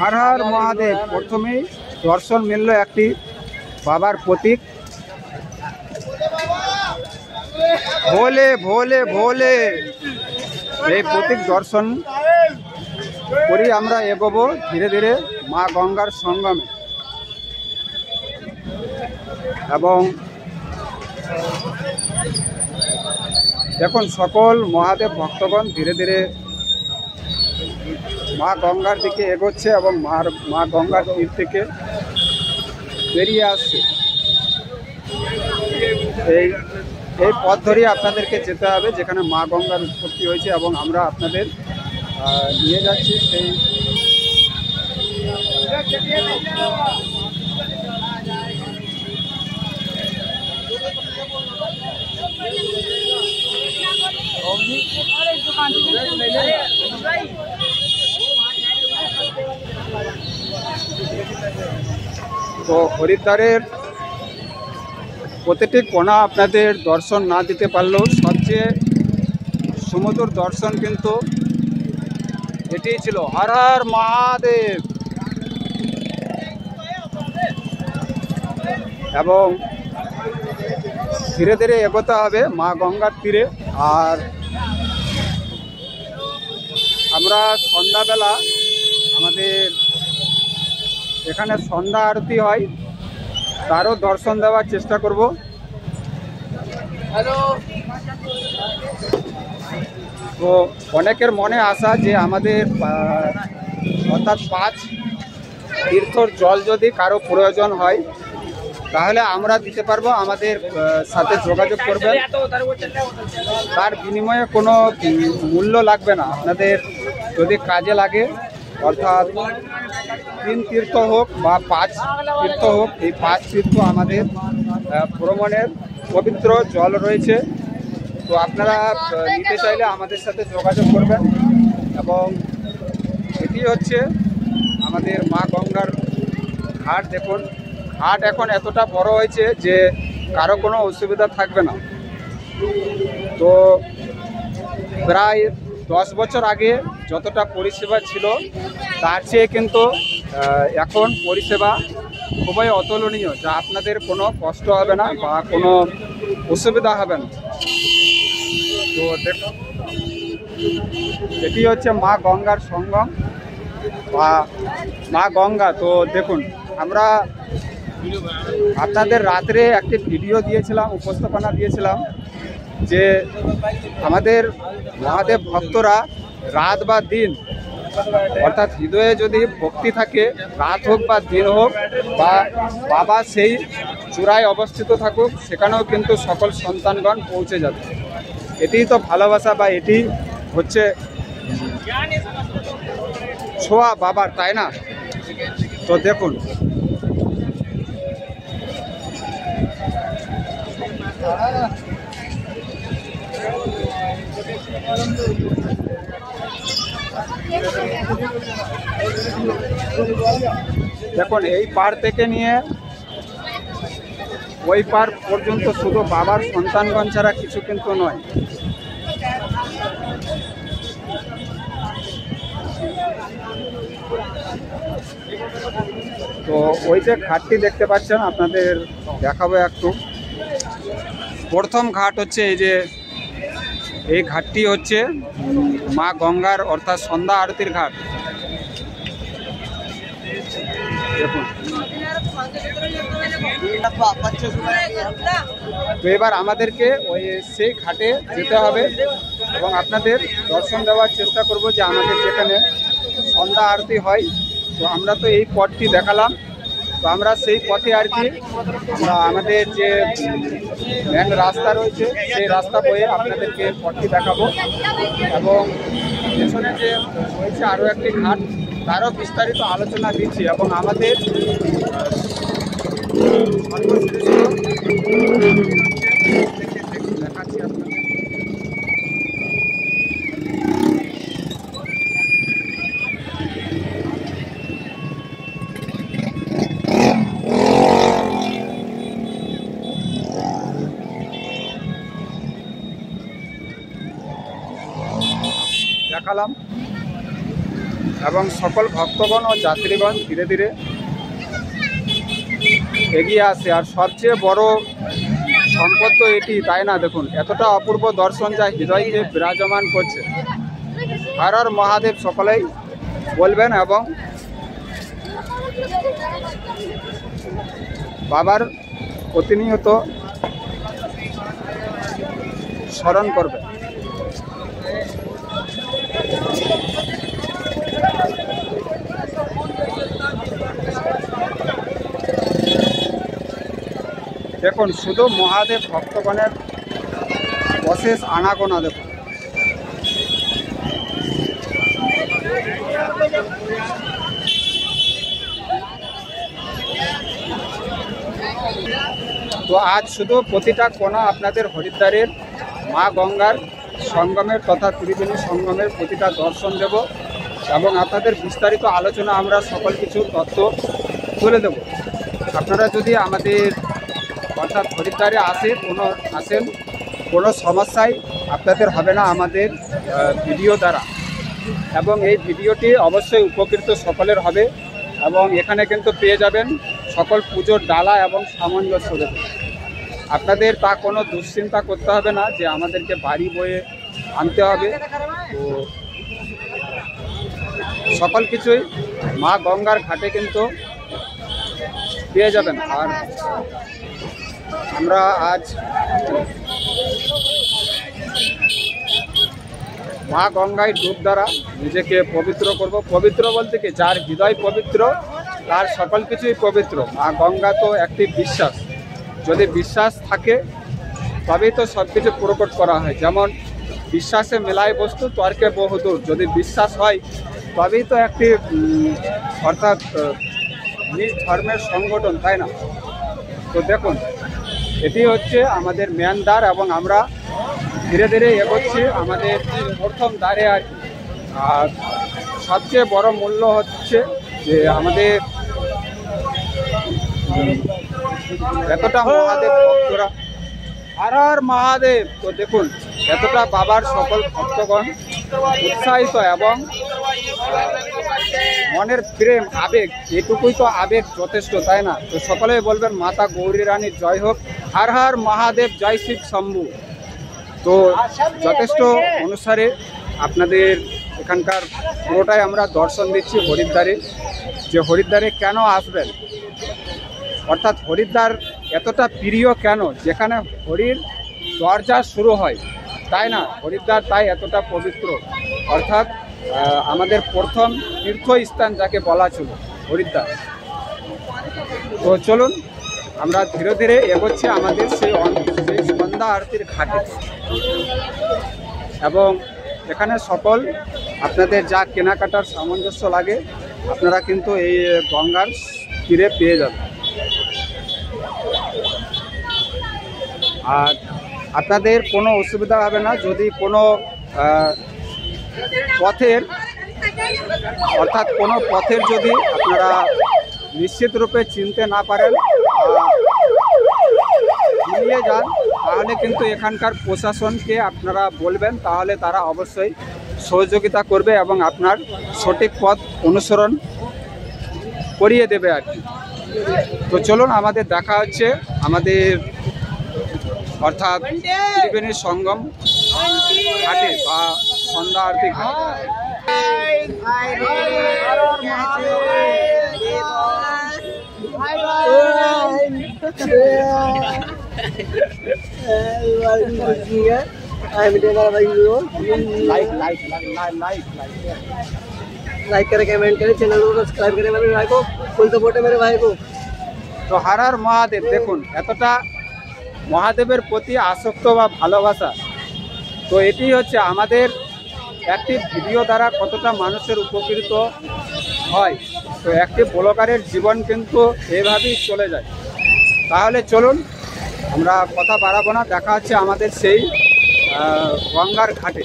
हर हर महादेव प्रथमेই दर्शन मिलल একটি বাবার প্রতীক भोले भोले भोले এই প্রতীক দর্শন করি আমরা এগোবো ধীরে ধীরে মা গঙ্গার সঙ্গমে এবং দেখুন সকল মহাদেব ভক্তগণ ধীরে ধীরে মা গঙ্গার দিকে এগোচ্ছে এবং মা গঙ্গার তীর থেকে বেরিয়ে আসছে। এই পথ ধরে আপনাদেরকে যেতে হবে যেখানে মা গঙ্গার উৎপত্তি হয়েছে এবং আমরা আপনাদের নিয়ে যাচ্ছি সেই তো হরিদ্বারের প্রতিটি কোণা আপনাদের দর্শন না দিতে পারলেও সবচেয়ে সুমধুর দর্শন কিন্তু এটাই ছিল। হর হর মহাদেব। এবং ধীরে ধীরে এগোতে হবে মা গঙ্গার তীরে। আর আমরা সন্ধ্যাবেলা আমাদের এখানে সন্ধ্যা আরতি হয় তারও দর্শন দেওয়ার চেষ্টা করব। তো অনেকের মনে আশা যে আমাদের অর্থাৎ 5 তীর্থর জল যদি কারো প্রয়োজন হয় তাহলে আমরা দিতে পারবো, আমাদের সাথে যোগাযোগ করবেন। তার বিনিময়ে কোনো মূল্য লাগবে না, আপনাদের যদি কাজে লাগে অর্থাৎ 3 তীর্থ হোক বা 5 তীর্থ হোক, এই 5 তীর্থ আমাদের ভ্রমণের পবিত্র জল রয়েছে। তো আপনারা নিতে চাইলে আমাদের সাথে যোগাযোগ করবেন। এবং এটি হচ্ছে আমাদের মা গঙ্গার ঘাট। দেখুন ঘাট এখন এতটা বড় হয়েছে যে কারো কোনো অসুবিধা থাকবে না। তো প্রায় 10 বছর আগে যতটা পরিষেবা ছিল তার চেয়ে কিন্তু এখন পরিষেবা খুবই অতুলনীয়, যা আপনাদের কোনো কষ্ট হবে না বা কোনো অসুবিধা হবে না। তো দেখুন এটি হচ্ছে মা গঙ্গার সঙ্গম বা মা গঙ্গা। তো দেখুন আমরা আপনাদের রাত্রে একটি ভিডিও দিয়েছিলাম, উপস্থাপনা দিয়েছিলাম যে আমাদের মহাদেব ভক্তরা রাত বা দিন অর্থাৎ হৃদয়ে যদি ভক্তি থাকে, রাত হোক বা দিন হোক বা বাবা সেই চূড়ায় অবস্থিত থাকুক, সেখানেও কিন্তু সকল সন্তানগণ পৌঁছে যাবে। এটিই তো ভালোবাসা বা এটি হচ্ছে ছোঁয়া বাবার, তাই না? তো দেখুন দেখুন এই পার থেকে নিয়ে ওই পার পর্যন্ত শুধু বাবার সন্তানগণ ছাড়া কিছু কিন্তু নয়। তো ওই যে ঘাটটি দেখতে পাচ্ছেন আপনাদের দেখাবো একটু। প্রথম ঘাট হচ্ছে এই যে এই ঘাটটি হচ্ছে মা গঙ্গার অর্থাৎ সন্ধ্যা আরতির ঘাট। দেখুন তো এবার আমাদেরকে ওই সেই ঘাটে যেতে হবে এবং আপনাদের দর্শন দেওয়ার চেষ্টা করব যে আমাদের যেখানে সন্ধ্যা আরতি হয়। তো আমরা তো এই পথটি দেখালাম, তো আমরা সেই পথে আর কি আমাদের যে মেন রাস্তা রয়েছে সেই রাস্তা বয়ে আপনাদেরকে পথটি দেখাবো। এবং পেছনে যে রয়েছে আরও একটি ঘাট, তারও বিস্তারিত আলোচনা দিচ্ছি। এবং আমাদের দেখাচ্ছি আপনাদের। দেখালাম। এবং সকল ভক্তগণ ও যাত্রীগণ ধীরে ধীরে এগিয়ে আসে। আর সবচেয়ে বড় সম্পদ তো এটি, তাই না? দেখুন এতটা অপূর্ব দর্শন যা হৃদয়কে বিরাজমান করছে। হর হর মহাদেব সকলেই বলবেন এবং বাবার প্রতিনিয়ত স্মরণ করবেন। দেখুন শুধু মহাদেব ভক্তগণের অশেষ আনাগোনা দেখুন। তো আজ শুধু প্রতিটা কোণা আপনাদের হরিদ্বারের মা গঙ্গার সঙ্গমের তথা ত্রিবেণী সঙ্গমের প্রতিটা দর্শন দেব এবং আপনাদের বিস্তারিত আলোচনা আমরা সকল কিছু তথ্য তুলে দেব। আপনারা যদি আমাদের অর্থাৎ হরিদ্বারে আসেন কোনো সমস্যায় আপনাদের হবে না আমাদের ভিডিও দ্বারা, এবং এই ভিডিওটি অবশ্যই উপকৃত সকলের হবে। এবং এখানে কিন্তু পেয়ে যাবেন সকল পুজোর ডালা এবং সামঞ্জস্য দেবে। আপনাদের তা কোনো দুশ্চিন্তা করতে হবে না যে আমাদেরকে বাড়ি বয়ে আনতে হবে। তো সকল কিছুই মা গঙ্গার ঘাটে কিন্তু পেয়ে যাবেন। আর আমরা আজ মা গঙ্গায় ডুব দ্বারা নিজেকে পবিত্র করব। পবিত্র বলতে কি, যার হৃদয় পবিত্র তার সকল কিছুই পবিত্র। মা গঙ্গা তো একটি বিশ্বাস, যদি বিশ্বাস থাকে তবেই তো সব কিছু প্রকট করা হয়। যেমন বিশ্বাসে মেলায় বস্তু তর্কে বহুদূর, যদি বিশ্বাস হয় তবেই তো একটি অর্থাৎ নিজ ধর্মের সংগঠন, তাই না? তো দেখুন এটি হচ্ছে আমাদের মেন দ্বার এবং আমরা ধীরে ধীরে এগোচ্ছি আমাদের প্রথম দ্বারে। আর সবচেয়ে বড় মূল্য হচ্ছে যে আমাদের এতটা মহাদেব ভক্তরা, হর হর মহাদেব। তো দেখুন এতটা বাবার সকল ভক্তগণ উৎসাহিত এবং মনের প্রেম আবেগ, এটুকুই তো আবেগ যথেষ্ট, তাই না? তো সকলেই বলবেন মাতা গৌরী রানীর জয় হোক, হর হর মহাদেব, জয় শিব শম্ভু। তো যথেষ্ট অনুসারে আপনাদের এখানকার পুরোটাই আমরা দর্শন দিচ্ছি হরিদ্বারে, যে হরিদ্বারে কেন আসবেন, অর্থাৎ হরিদ্বার এতটা প্রিয় কেন, যেখানে হরির দরজা শুরু হয়, তাই না? হরিদ্বার তাই এতটা পবিত্র, অর্থাৎ আমাদের প্রথম তীর্থস্থান যাকে বলা ছিল হরিদ্বার। তো চলুন আমরা ধীরে ধীরে এগোচ্ছি আমাদের সেই সন্ধ্যা আরতির ঘাটে, এবং এখানে সকল আপনাদের যা কেনাকাটার সামঞ্জস্য লাগে আপনারা কিন্তু এই গঙ্গার তীরে পেয়ে যাবেন। আর আপনাদের কোনো অসুবিধা হবে না যদি কোনো পথের অর্থাৎ কোনো পথের যদি আপনারা নিশ্চিত রূপে চিনতে না পারেন, মিলিয়ে যান, তাহলে কিন্তু এখানকার প্রশাসনকে আপনারা বলবেন, তাহলে তারা অবশ্যই সহযোগিতা করবে এবং আপনার সঠিক পথ অনুসরণ করিয়ে দেবে আর কি। তো চলুন আমাদের দেখা হচ্ছে আমাদের অর্থাৎ ত্রিবেণী সঙ্গম ঘাটে বা সন্ধ্যা আরতি ঘাটে। लाइक करें, कमेंट करें, चैनल को सब्सक्राइब करें मेरे भाई को, फुल सपोर्ट है मेरे भाई को। তো হর হর মহাদেব, দেখুন এতটা মহাদেবের প্রতি আসক্ত বা ভালোবাসা, তো এটি হচ্ছে আমাদের একটি ভিডিও দ্বারা কতটা মানুষের উপকৃত হয়। তো একটি ব্লগারের জীবন কিন্তু এভাবেই চলে যায়। তাহলে চলুন আমরা কথা বাড়াবো না, দেখা হচ্ছে আমাদের সেই গঙ্গার ঘাটে।